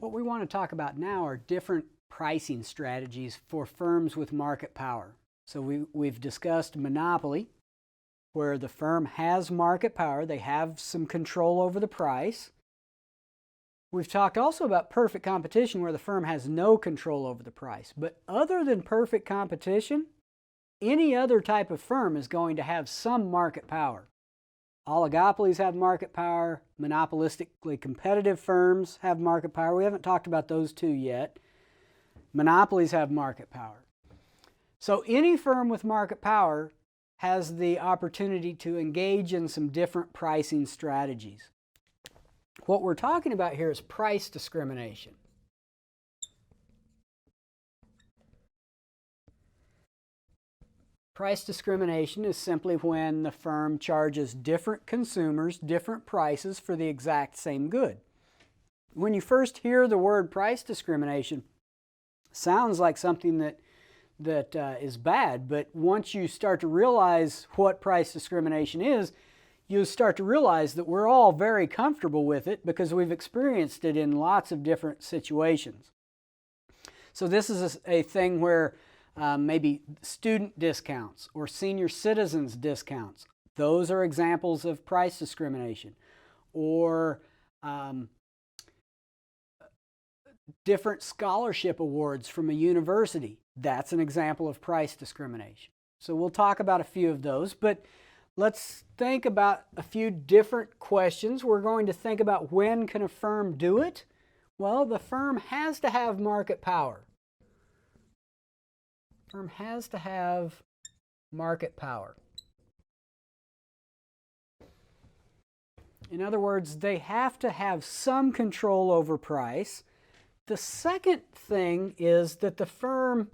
What we want to talk about now are different pricing strategies for firms with market power. So we've discussed monopoly, where the firm has market power. They have some control over the price. We've talked also about perfect competition, where the firm has no control over the price. But other than perfect competition, any other type of firm is going to have some market power. Oligopolies have market power. Monopolistically competitive firms have market power. We haven't talked about those two yet. Monopolies have market power. So any firm with market power has the opportunity to engage in some different pricing strategies. What we're talking about here is price discrimination. Price discrimination is simply when the firm charges different consumers different prices for the exact same good. When you first hear the word price discrimination, it sounds like something that is bad, but once you start to realize what price discrimination is, you start to realize that we're all very comfortable with it because we've experienced it in lots of different situations. So this is a thing where maybe student discounts or senior citizens discounts. Those are examples of price discrimination. Or different scholarship awards from a university. That's an example of price discrimination. So we'll talk about a few of those, but let's think about a few different questions. We're going to think about when can a firm do it? Well, the firm has to have market power. Firm has to have market power. In other words, they have to have some control over price. The second thing is that the firm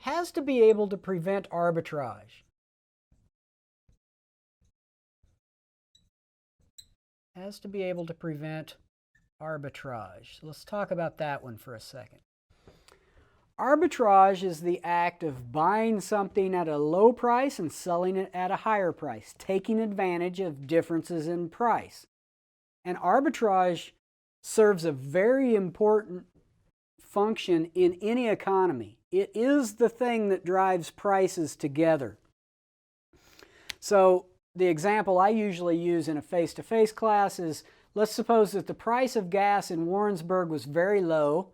has to be able to prevent arbitrage. Has to be able to prevent arbitrage. So let's talk about that one for a second. Arbitrage is the act of buying something at a low price and selling it at a higher price, taking advantage of differences in price. And arbitrage serves a very important function in any economy. It is the thing that drives prices together. So the example I usually use in a face-to-face class is, let's suppose that the price of gas in Warrensburg was very low,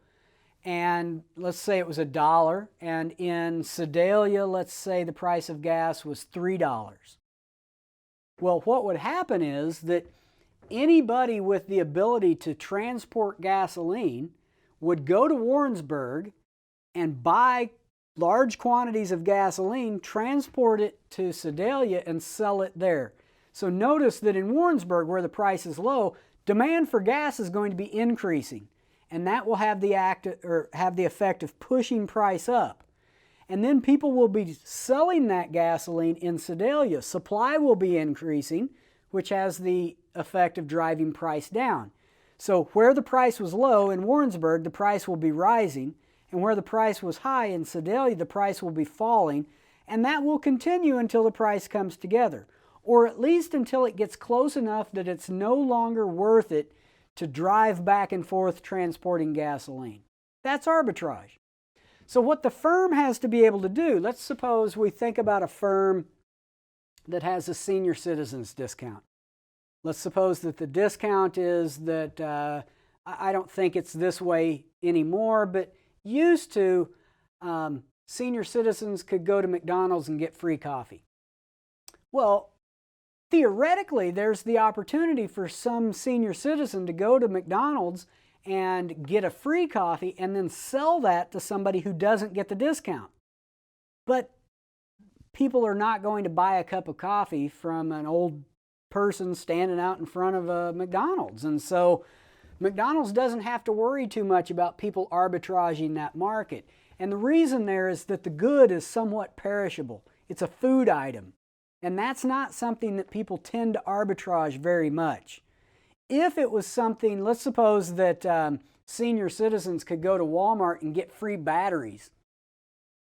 and let's say it was $1, and in Sedalia, let's say the price of gas was $3. Well, what would happen is that anybody with the ability to transport gasoline would go to Warrensburg and buy large quantities of gasoline, transport it to Sedalia, and sell it there. So notice that in Warrensburg, where the price is low, demand for gas is going to be increasing. And that will have the effect of pushing price up. And then people will be selling that gasoline in Sedalia. Supply will be increasing, which has the effect of driving price down. So where the price was low in Warrensburg, the price will be rising. And where the price was high in Sedalia, the price will be falling. And that will continue until the price comes together. Or at least until it gets close enough that it's no longer worth it to drive back and forth transporting gasoline. That's arbitrage. So what the firm has to be able to do, let's suppose we think about a firm that has a senior citizens discount. Let's suppose that the discount is that, I don't think it's this way anymore, but used to, senior citizens could go to McDonald's and get free coffee. Well, theoretically, there's the opportunity for some senior citizen to go to McDonald's and get a free coffee and then sell that to somebody who doesn't get the discount. But people are not going to buy a cup of coffee from an old person standing out in front of a McDonald's. And so McDonald's doesn't have to worry too much about people arbitraging that market. And the reason there is that the good is somewhat perishable. It's a food item. And that's not something that people tend to arbitrage very much. If it was something, let's suppose that senior citizens could go to Walmart and get free batteries.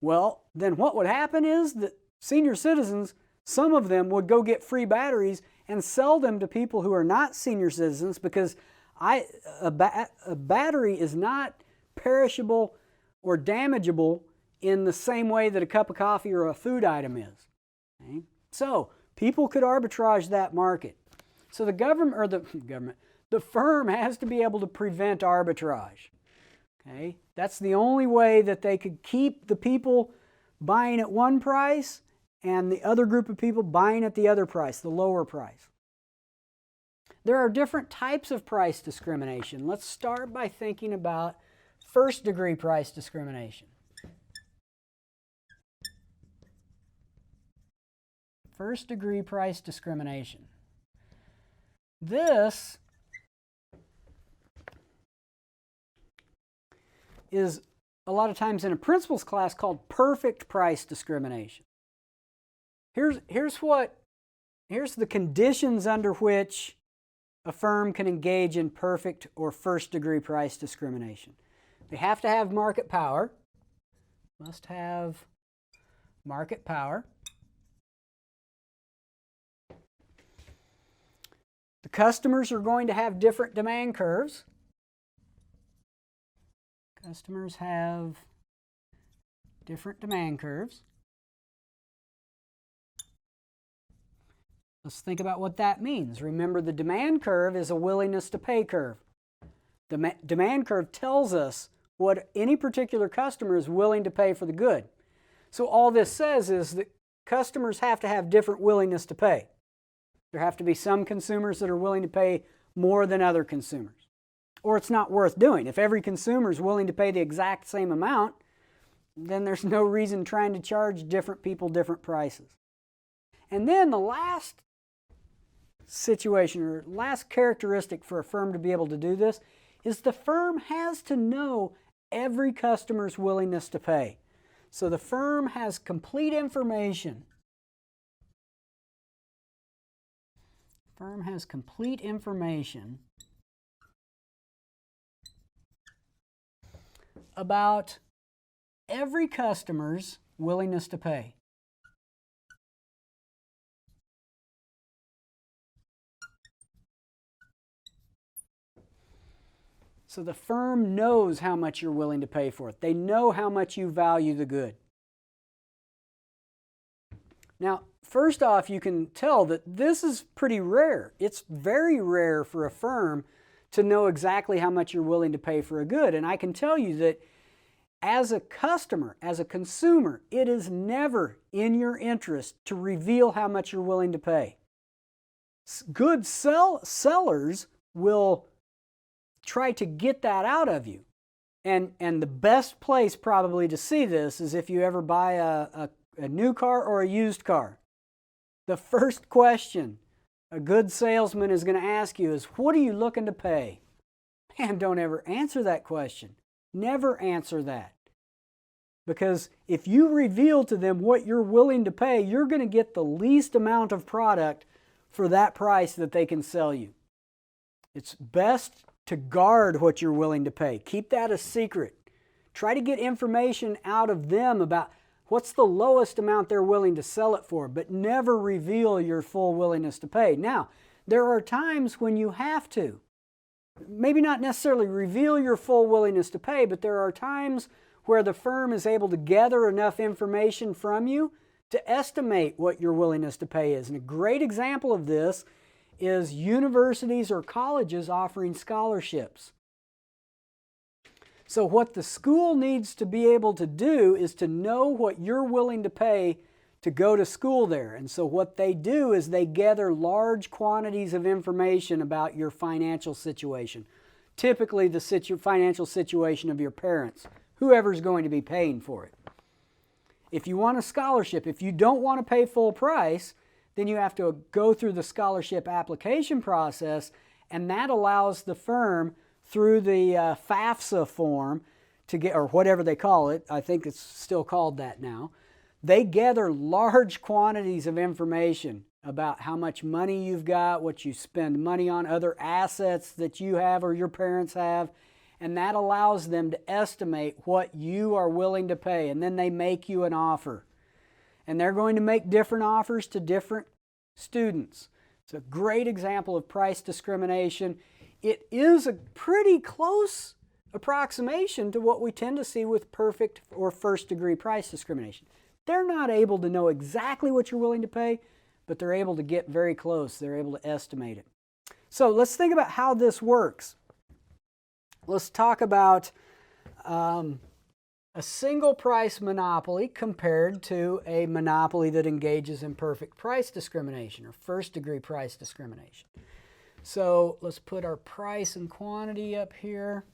Well, then what would happen is that senior citizens, some of them would go get free batteries and sell them to people who are not senior citizens, because A battery is not perishable or damageable in the same way that a cup of coffee or a food item is. Okay? So people could arbitrage that market. So the government, or the firm has to be able to prevent arbitrage. Okay? That's the only way that they could keep the people buying at one price and the other group of people buying at the other price, the lower price. There are different types of price discrimination. Let's start by thinking about first-degree price discrimination. First-degree price discrimination. This is a lot of times in a principles class called perfect price discrimination. Here's the conditions under which a firm can engage in perfect or first-degree price discrimination. They have to have market power. Must have market power. The customers are going to have different demand curves. Customers have different demand curves. Let's think about what that means. Remember, the demand curve is a willingness to pay curve. The demand curve tells us what any particular customer is willing to pay for the good. So all this says is that customers have to have different willingness to pay. There have to be some consumers that are willing to pay more than other consumers. Or it's not worth doing. If every consumer is willing to pay the exact same amount, then there's no reason trying to charge different people different prices. And then the last situation or last characteristic for a firm to be able to do this is the firm has to know every customer's willingness to pay. So the firm has complete information. Firm has complete information about every customer's willingness to pay. So the firm knows how much you're willing to pay for it. They know how much you value the good. Now, first off, you can tell that this is pretty rare. It's very rare for a firm to know exactly how much you're willing to pay for a good. And I can tell you that as a customer, as a consumer, it is never in your interest to reveal how much you're willing to pay. Good sellers will try to get that out of you. And the best place probably to see this is if you ever buy a new car or a used car. The first question a good salesman is going to ask you is, what are you looking to pay? Man, don't ever answer that question. Never answer that. Because if you reveal to them what you're willing to pay, you're going to get the least amount of product for that price that they can sell you. It's best to guard what you're willing to pay. Keep that a secret. Try to get information out of them about what's the lowest amount they're willing to sell it for, but never reveal your full willingness to pay. Now, there are times when you have to. Maybe not necessarily reveal your full willingness to pay, but there are times where the firm is able to gather enough information from you to estimate what your willingness to pay is. And a great example of this is universities or colleges offering scholarships. So what the school needs to be able to do is to know what you're willing to pay to go to school there. And so what they do is they gather large quantities of information about your financial situation. Typically the financial situation of your parents, whoever's going to be paying for it. If you want a scholarship, if you don't want to pay full price, then you have to go through the scholarship application process, and that allows the firm through the FAFSA form to get, or whatever they call it, I think it's still called that now, they gather large quantities of information about how much money you've got, what you spend money on, other assets that you have or your parents have, and that allows them to estimate what you are willing to pay, and then they make you an offer. And they're going to make different offers to different students. It's a great example of price discrimination it is a pretty close approximation to what we tend to see with perfect or first-degree price discrimination. They're not able to know exactly what you're willing to pay, but they're able to get very close. They're able to estimate it. So let's think about how this works. Let's talk about a single price monopoly compared to a monopoly that engages in perfect price discrimination or first-degree price discrimination. So let's put our price and quantity up here.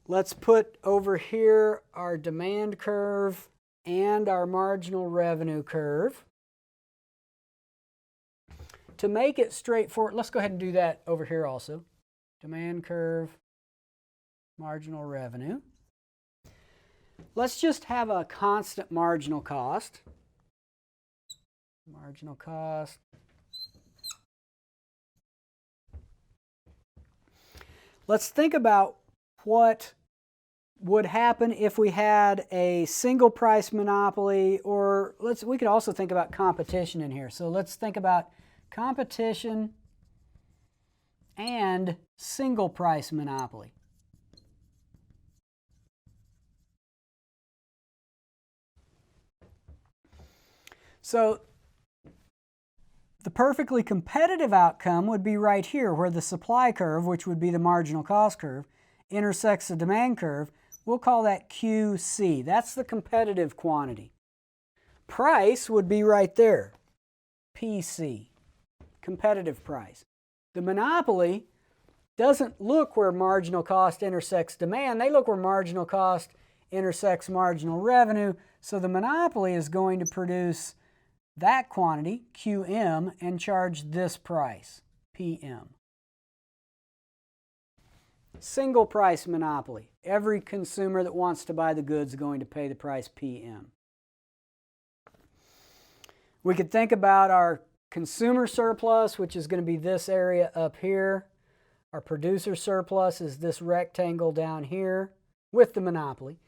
Let's put over here our demand curve and our marginal revenue curve. To make it straightforward, let's go ahead and do that over here also. Demand curve, marginal revenue. Let's just have a constant marginal cost. Marginal cost. Let's think about what would happen if we had a single price monopoly, or we could also think about competition in here. So let's think about competition and single price monopoly. So the perfectly competitive outcome would be right here, where the supply curve, which would be the marginal cost curve, intersects the demand curve. We'll call that QC. That's the competitive quantity. Price would be right there, PC, competitive price. The monopoly doesn't look where marginal cost intersects demand. They look where marginal cost intersects marginal revenue. So the monopoly is going to produce that quantity, QM, and charge this price, PM. Single price monopoly. Every consumer that wants to buy the goods is going to pay the price PM. We could think about our consumer surplus, which is going to be this area up here. Our producer surplus is this rectangle down here with the monopoly.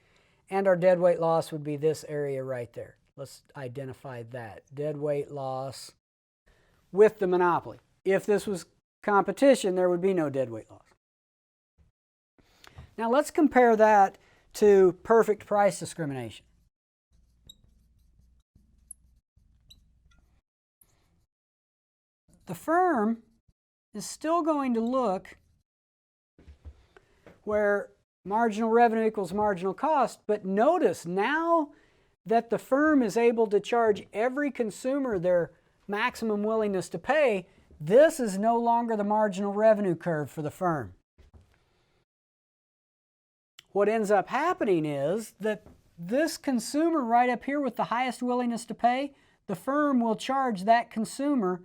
And our deadweight loss would be this area right there. Let's identify that. Deadweight loss with the monopoly. If this was competition, there would be no deadweight loss. Now let's compare that to perfect price discrimination. The firm is still going to look where marginal revenue equals marginal cost, but notice now that the firm is able to charge every consumer their maximum willingness to pay, this is no longer the marginal revenue curve for the firm. What ends up happening is that this consumer right up here with the highest willingness to pay, the firm will charge that consumer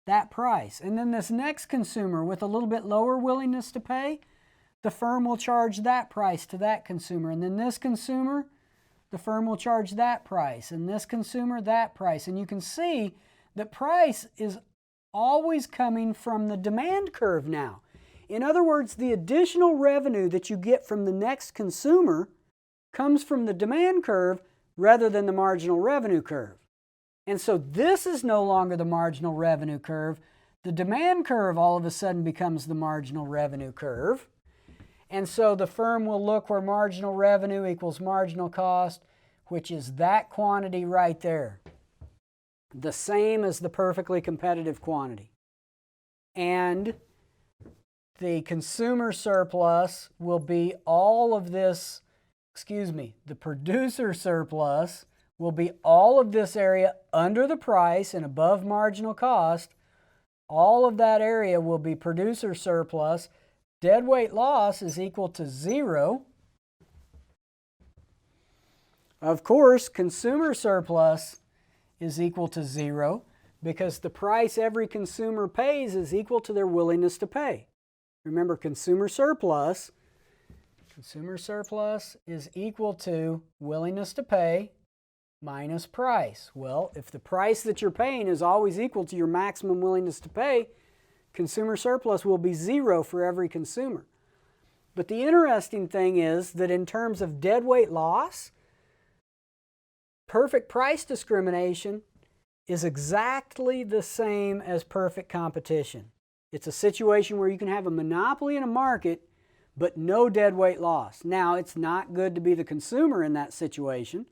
that price. And then this next consumer with a little bit lower willingness to pay, the firm will charge that price to that consumer. And then this consumer, the firm will charge that price. And this consumer, that price. And you can see that price is always coming from the demand curve now. In other words, the additional revenue that you get from the next consumer comes from the demand curve rather than the marginal revenue curve. And so this is no longer the marginal revenue curve. The demand curve all of a sudden becomes the marginal revenue curve. And so the firm will look where marginal revenue equals marginal cost, which is that quantity right there. The same as the perfectly competitive quantity. And the consumer surplus will be all of this, the producer surplus will be all of this area under the price and above marginal cost. All of that area will be producer surplus. Deadweight loss is equal to 0. Of course, consumer surplus is equal to 0 because the price every consumer pays is equal to their willingness to pay. Remember, consumer surplus is equal to willingness to pay minus price. Well, if the price that you're paying is always equal to your maximum willingness to pay, consumer surplus will be 0 for every consumer. But the interesting thing is that in terms of deadweight loss, perfect price discrimination is exactly the same as perfect competition. It's a situation where you can have a monopoly in a market, but no deadweight loss. Now, it's not good to be the consumer in that situation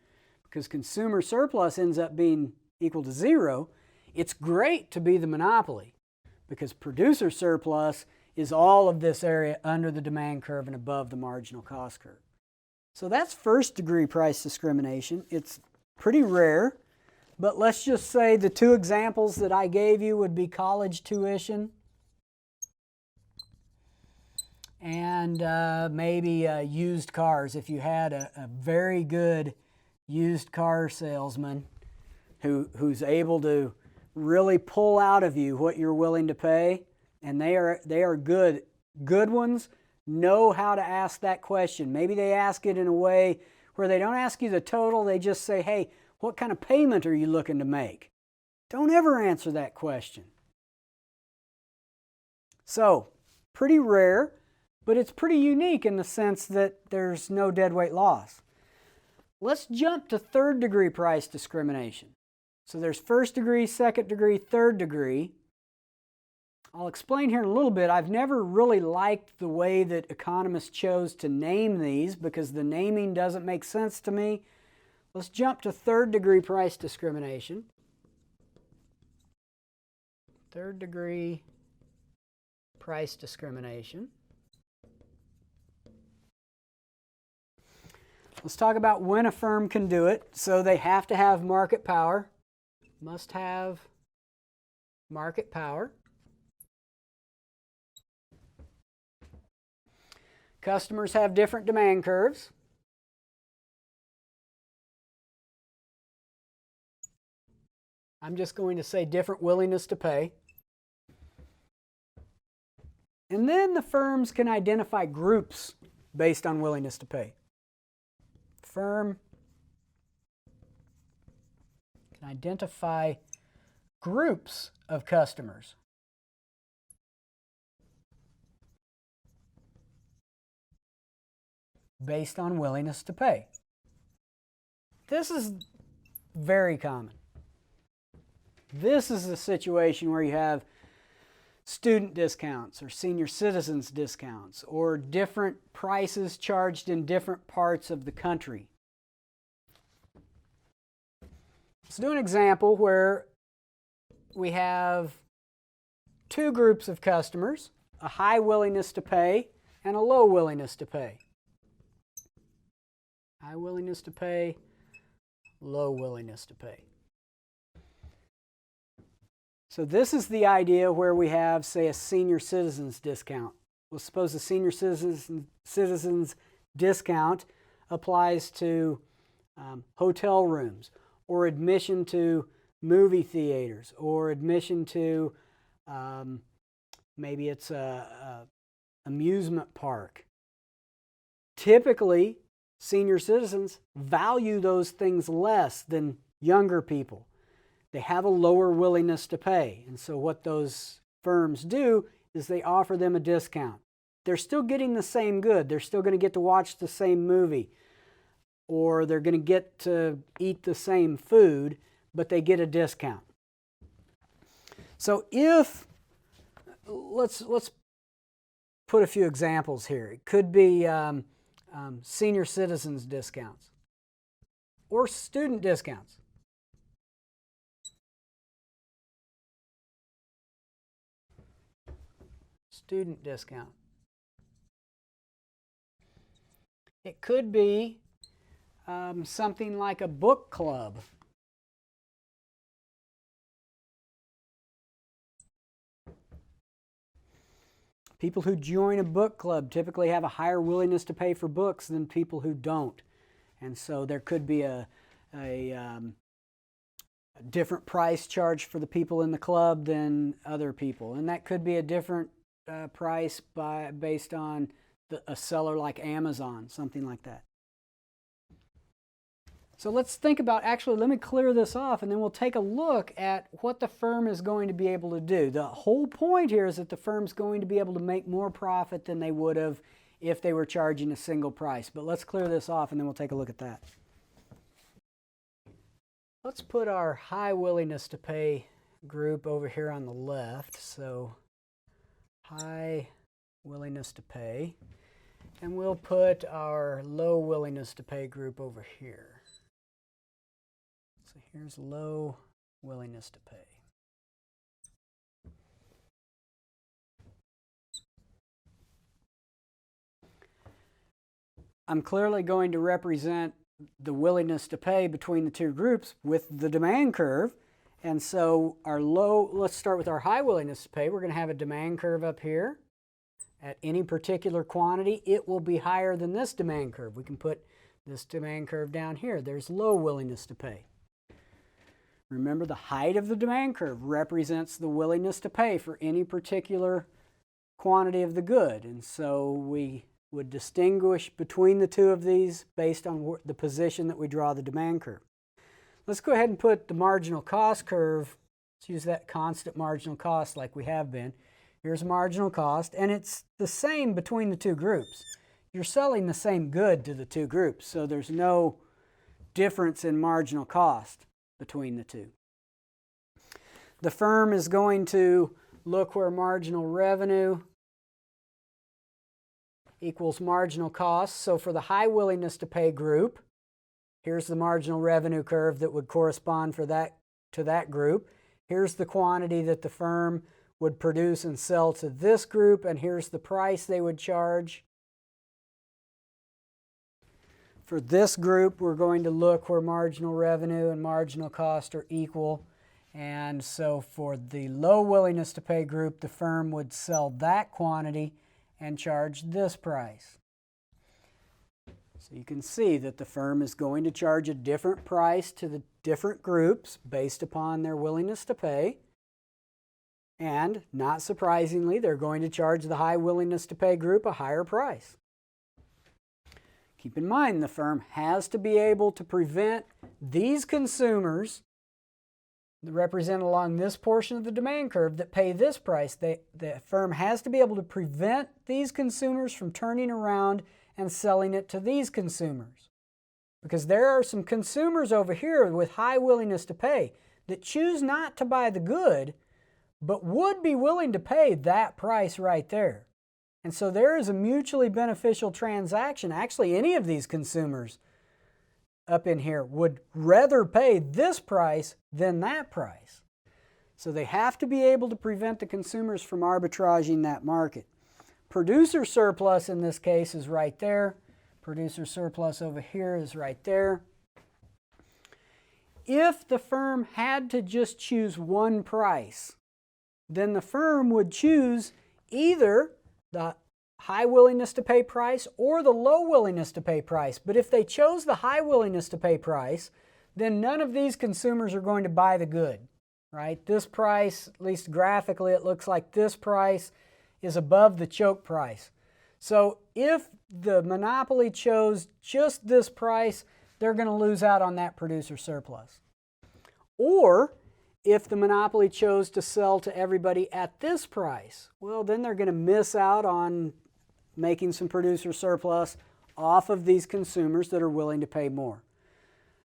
because consumer surplus ends up being equal to zero. It's great to be the monopoly because producer surplus is all of this area under the demand curve and above the marginal cost curve. So that's first degree price discrimination. It's pretty rare, but let's just say the two examples that I gave you would be college tuition and maybe used cars. If you had a very good used car salesman who's able to really pull out of you what you're willing to pay, and they are good ones know how to ask that question. Maybe they ask it in a way where they don't ask you the total, they just say, hey, what kind of payment are you looking to make? Don't ever answer that question. So, pretty rare, but it's pretty unique in the sense that there's no deadweight loss. Let's jump to third degree price discrimination. So there's first degree, second degree, third degree. I'll explain here in a little bit. I've never really liked the way that economists chose to name these because the naming doesn't make sense to me. Let's jump to third degree price discrimination. Third degree price discrimination. Let's talk about when a firm can do it. So they have to have market power. Must have market power. Customers have different demand curves. I'm just going to say different willingness to pay. And then the firms can identify groups based on willingness to pay. Firm can identify groups of customers. Based on willingness to pay. This is very common. This is the situation where you have student discounts or senior citizens discounts or different prices charged in different parts of the country. Let's do an example where we have two groups of customers, a high willingness to pay and a low willingness to pay. High willingness to pay, low willingness to pay. So this is the idea where we have, say, a senior citizens discount. Well, suppose the senior citizens discount applies to hotel rooms or admission to movie theaters or admission to maybe it's a amusement park. Typically, senior citizens value those things less than younger people. They have a lower willingness to pay. And so what those firms do is they offer them a discount. They're still getting the same good. They're still going to get to watch the same movie. Or they're going to get to eat the same food, but they get a discount. So let's put a few examples here. It could be senior citizens discounts or student discounts. Student discount. It could be something like a book club. People who join a book club typically have a higher willingness to pay for books than people who don't. And so there could be a different price charged for the people in the club than other people. And that could be a different price based on a seller like Amazon, something like that. So let's think about, actually, let me clear this off and then we'll take a look at what the firm is going to be able to do. The whole point here is that the firm's going to be able to make more profit than they would have if they were charging a single price. But let's clear this off and then we'll take a look at that. Let's put our high willingness to pay group over here on the left. So high willingness to pay, and we'll put our low willingness to pay group over here. So here's low willingness to pay. I'm clearly going to represent the willingness to pay between the two groups with the demand curve. And so our low, let's start with our high willingness to pay. We're going to have a demand curve up here. At any particular quantity, it will be higher than this demand curve. We can put this demand curve down here. There's low willingness to pay. Remember, the height of the demand curve represents the willingness to pay for any particular quantity of the good. And so we would distinguish between the two of these based on the position that we draw the demand curve. Let's go ahead and put the marginal cost curve. Let's use that constant marginal cost like we have been. Here's marginal cost, and it's the same between the two groups. You're selling the same good to the two groups, so there's no difference in marginal cost between the two. The firm is going to look where marginal revenue equals marginal cost. So for the high willingness to pay group, here's the marginal revenue curve that would correspond to that group. Here's the quantity that the firm would produce and sell to this group, and here's the price they would charge. For this group, we're going to look where marginal revenue and marginal cost are equal. And so for the low willingness to pay group, the firm would sell that quantity and charge this price. So you can see that the firm is going to charge a different price to the different groups based upon their willingness to pay. And not surprisingly, they're going to charge the high willingness to pay group a higher price. Keep in mind, the firm has to be able to prevent these consumers that represent along this portion of the demand curve that pay this price. The firm has to be able to prevent these consumers from turning around and selling it to these consumers. Because there are some consumers over here with high willingness to pay that choose not to buy the good, but would be willing to pay that price right there. And so there is a mutually beneficial transaction. Actually, any of these consumers up in here would rather pay this price than that price. So they have to be able to prevent the consumers from arbitraging that market. Producer surplus in this case is right there. Producer surplus over here is right there. If the firm had to just choose one price, then the firm would choose either the high willingness to pay price or the low willingness to pay price. But if they chose the high willingness to pay price, then none of these consumers are going to buy the good, right? This price, at least graphically, it looks like this price is above the choke price. So if the monopoly chose just this price, they're going to lose out on that producer surplus. Or if the monopoly chose to sell to everybody at this price, well, then they're going to miss out on making some producer surplus off of these consumers that are willing to pay more.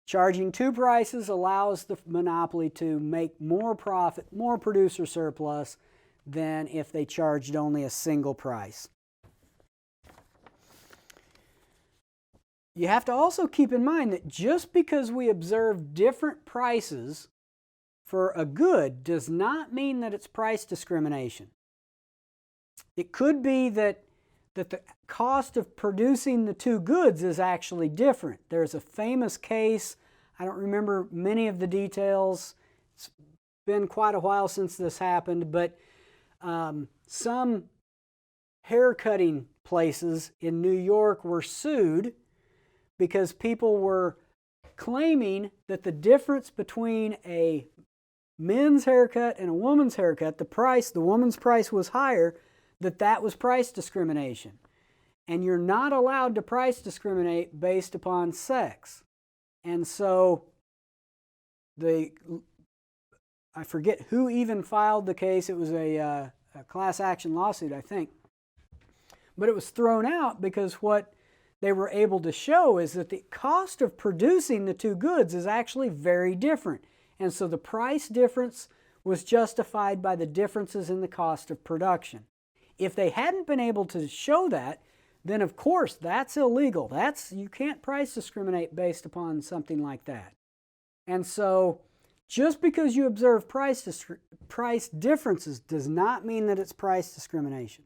Charging two prices allows the monopoly to make more profit, more producer surplus, than if they charged only a single price. You have to also keep in mind that just because we observe different prices for a good does not mean that it's price discrimination. It could be that the cost of producing the two goods is actually different. There's a famous case, I don't remember many of the details, it's been quite a while since this happened, but some haircutting places in New York were sued because people were claiming that the difference between a men's haircut and a woman's haircut, the woman's price was higher, that was price discrimination. And you're not allowed to price discriminate based upon sex. And so I forget who even filed the case. It was a class action lawsuit, I think. But it was thrown out because what they were able to show is that the cost of producing the two goods is actually very different. And so the price difference was justified by the differences in the cost of production. If they hadn't been able to show that, then of course that's illegal. You can't price discriminate based upon something like that. And so just because you observe price differences does not mean that it's price discrimination.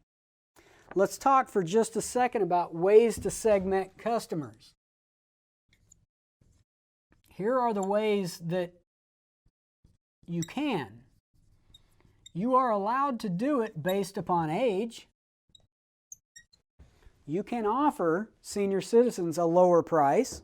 Let's talk for just a second about ways to segment customers. Here are the ways that you can. You are allowed to do it based upon age. You can offer senior citizens a lower price.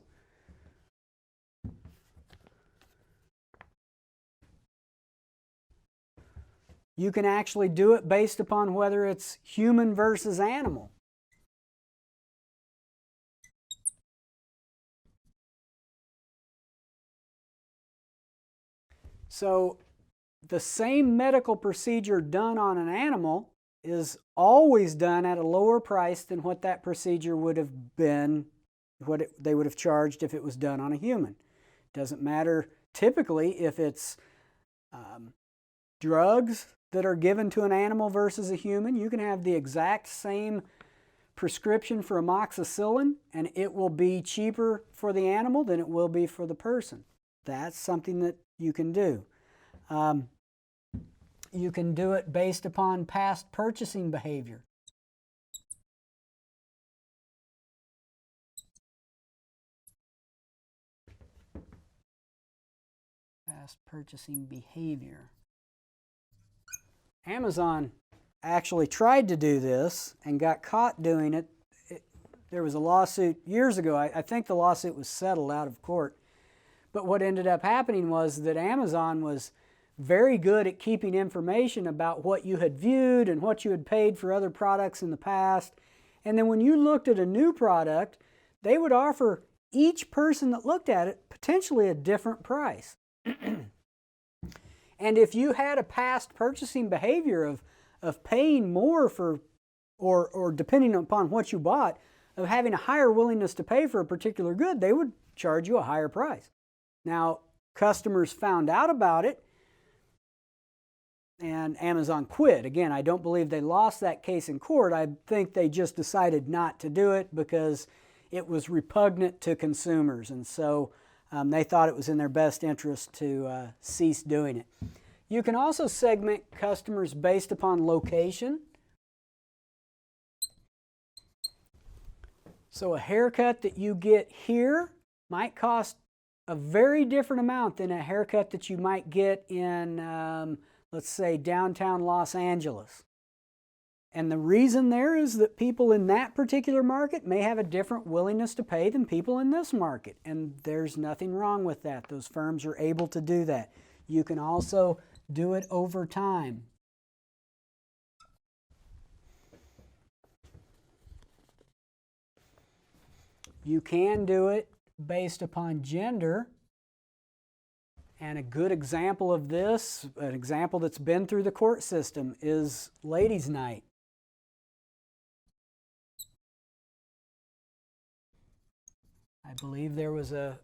You can actually do it based upon whether it's human versus animal. So the same medical procedure done on an animal is always done at a lower price than what that procedure would have been, they would have charged if it was done on a human. It doesn't matter typically if it's drugs that are given to an animal versus a human. You can have the exact same prescription for amoxicillin and it will be cheaper for the animal than it will be for the person. That's something that you can do. You can do it based upon past purchasing behavior. Past purchasing behavior. Amazon actually tried to do this and got caught doing it. There was a lawsuit years ago. I think the lawsuit was settled out of court. But what ended up happening was that Amazon was very good at keeping information about what you had viewed and what you had paid for other products in the past. And then when you looked at a new product, they would offer each person that looked at it potentially a different price. And if you had a past purchasing behavior of paying more for, or depending upon what you bought, of having a higher willingness to pay for a particular good, they would charge you a higher price. Now, customers found out about it, and Amazon quit. Again, I don't believe they lost that case in court. I think they just decided not to do it because it was repugnant to consumers, and so they thought it was in their best interest to cease doing it. You can also segment customers based upon location. So a haircut that you get here might cost a very different amount than a haircut that you might get in, let's say, downtown Los Angeles. And the reason there is that people in that particular market may have a different willingness to pay than people in this market. And there's nothing wrong with that. Those firms are able to do that. You can also do it over time. You can do it based upon gender. And a good example of this, an example that's been through the court system, is Ladies' Night. I believe there was a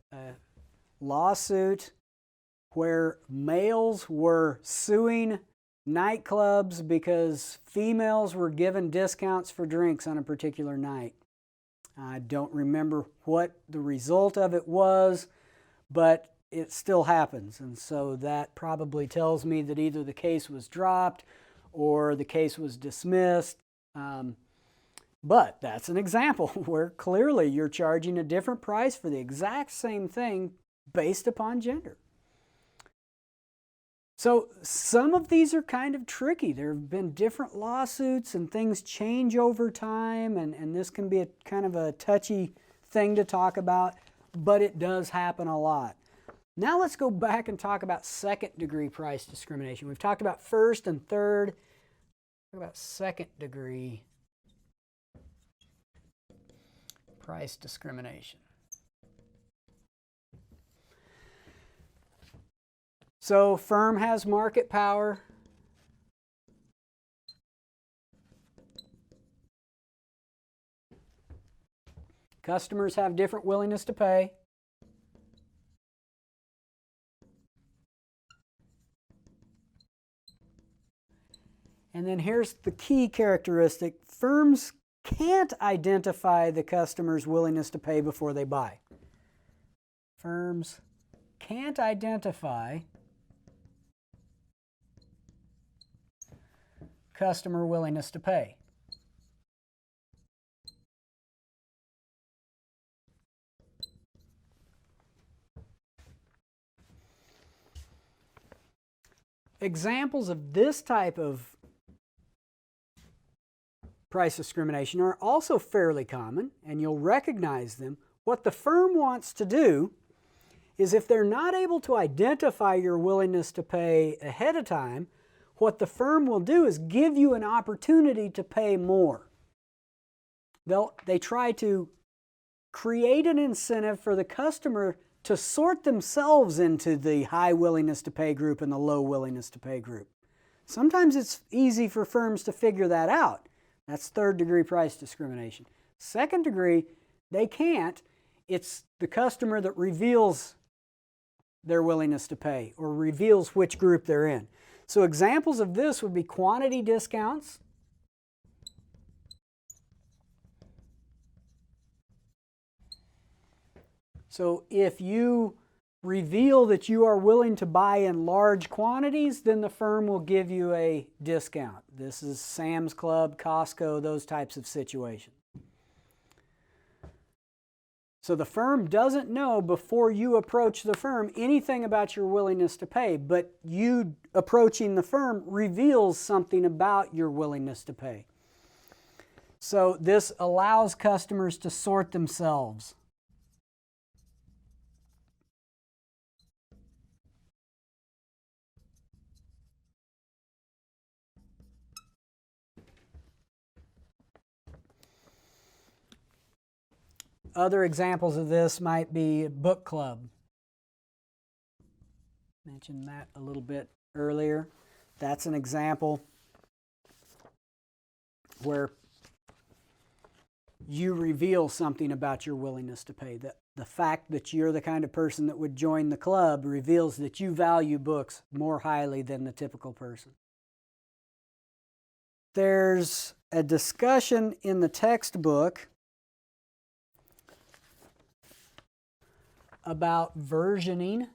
lawsuit where males were suing nightclubs because females were given discounts for drinks on a particular night. I don't remember what the result of it was, but it still happens. And so that probably tells me that either the case was dropped or the case was dismissed. But that's an example where clearly you're charging a different price for the exact same thing based upon gender. So some of these are kind of tricky. There have been different lawsuits and things change over time, and this can be a kind of a touchy thing to talk about, but it does happen a lot. Now let's go back and talk about second-degree price discrimination. We've talked about first and third. Talk about second-degree price discrimination. So, firm has market power. Customers have different willingness to pay. And then here's the key characteristic. Firms can't identify the customer's willingness to pay before they buy. Firms can't identify customer willingness to pay. Examples of this type of price discrimination are also fairly common, and you'll recognize them. What the firm wants to do is, if they're not able to identify your willingness to pay ahead of time, what the firm will do is give you an opportunity to pay more. They try to create an incentive for the customer to sort themselves into the high willingness to pay group and the low willingness to pay group. Sometimes it's easy for firms to figure that out. That's third-degree price discrimination. Second degree, they can't. It's the customer that reveals their willingness to pay or reveals which group they're in. So examples of this would be quantity discounts, so if you reveal that you are willing to buy in large quantities, then the firm will give you a discount. This is Sam's Club, Costco, those types of situations. So the firm doesn't know before you approach the firm anything about your willingness to pay, but you approaching the firm reveals something about your willingness to pay. So this allows customers to sort themselves. Other examples of this might be book club. Mentioned that a little bit earlier. That's an example where you reveal something about your willingness to pay. The fact that you're the kind of person that would join the club reveals that you value books more highly than the typical person. There's a discussion in the textbook about versioning.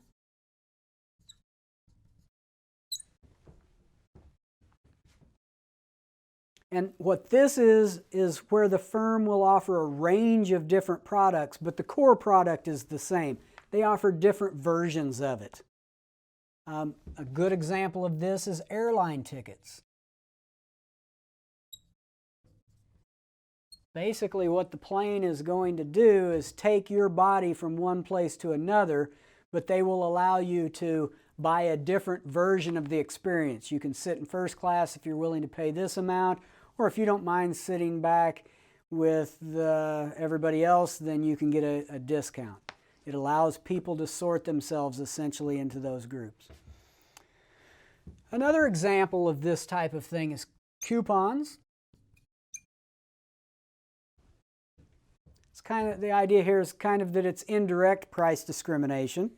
And what this is where the firm will offer a range of different products, but the core product is the same. They offer different versions of it. A good example of this is airline tickets. Basically, what the plane is going to do is take your body from one place to another, but they will allow you to buy a different version of the experience. You can sit in first class if you're willing to pay this amount, or if you don't mind sitting back with everybody else, then you can get a discount. It allows people to sort themselves essentially into those groups. Another example of this type of thing is coupons. The idea here is kind of that it's indirect price discrimination,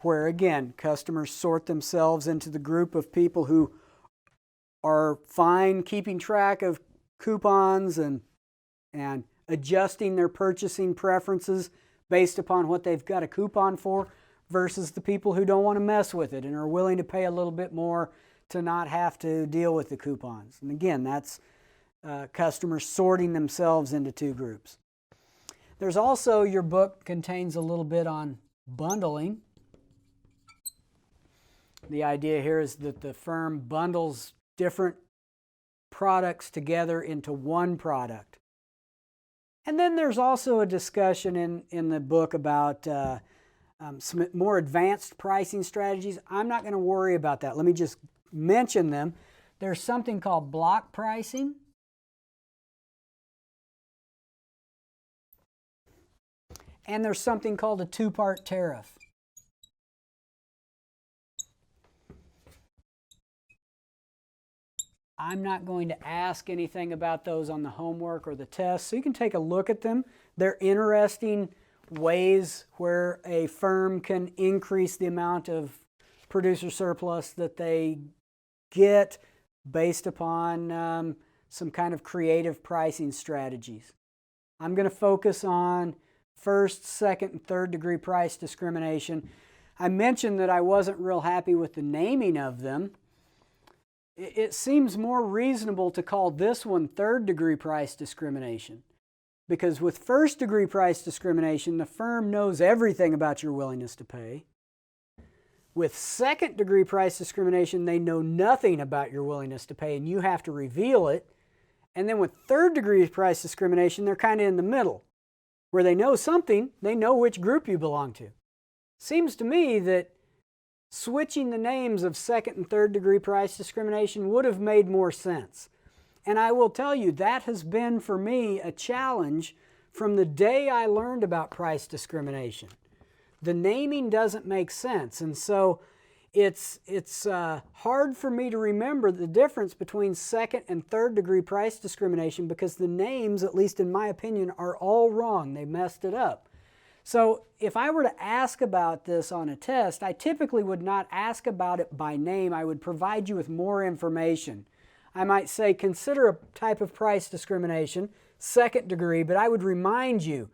where again, customers sort themselves into the group of people who are fine keeping track of coupons and adjusting their purchasing preferences based upon what they've got a coupon for, versus the people who don't want to mess with it and are willing to pay a little bit more to not have to deal with the coupons. And again, that's customers sorting themselves into two groups. There's also, your book contains a little bit on bundling. The idea here is that the firm bundles different products together into one product. And then there's also a discussion in the book about some more advanced pricing strategies. I'm not going to worry about that. Let me just mention them. There's something called block pricing. And there's something called a two-part tariff. I'm not going to ask anything about those on the homework or the test, so you can take a look at them. They're interesting ways where a firm can increase the amount of producer surplus that they get based upon some kind of creative pricing strategies. I'm going to focus on first, second, and third degree price discrimination. I mentioned that I wasn't real happy with the naming of them. It seems more reasonable to call this one third degree price discrimination, because with first degree price discrimination, the firm knows everything about your willingness to pay. With second degree price discrimination, they know nothing about your willingness to pay and you have to reveal it. And then with third degree price discrimination, they're kind of in the middle, where they know something, they know which group you belong to. Seems to me that switching the names of second and third degree price discrimination would have made more sense. And I will tell you, that has been for me a challenge from the day I learned about price discrimination. The naming doesn't make sense, and so it's hard for me to remember the difference between second and third degree price discrimination, because the names, at least in my opinion, are all wrong. They messed it up. So if I were to ask about this on a test, I typically would not ask about it by name. I would provide you with more information. I might say, consider a type of price discrimination, second degree, but I would remind you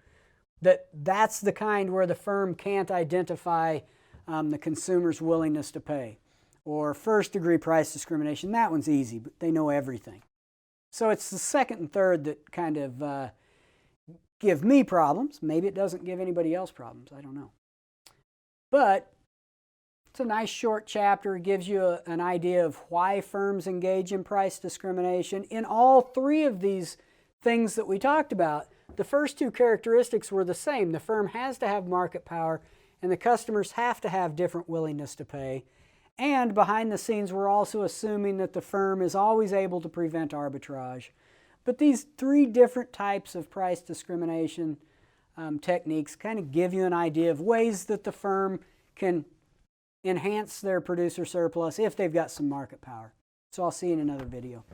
that that's the kind where the firm can't identify the consumer's willingness to pay. Or first degree price discrimination, that one's easy, but they know everything. So it's the second and third that kind of give me problems. Maybe it doesn't give anybody else problems, I don't know. But it's a nice short chapter. It gives you an idea of why firms engage in price discrimination. In all three of these things that we talked about, the first two characteristics were the same. The firm has to have market power, and the customers have to have different willingness to pay. And behind the scenes, we're also assuming that the firm is always able to prevent arbitrage. But these three different types of price discrimination techniques kind of give you an idea of ways that the firm can enhance their producer surplus if they've got some market power. So I'll see you in another video.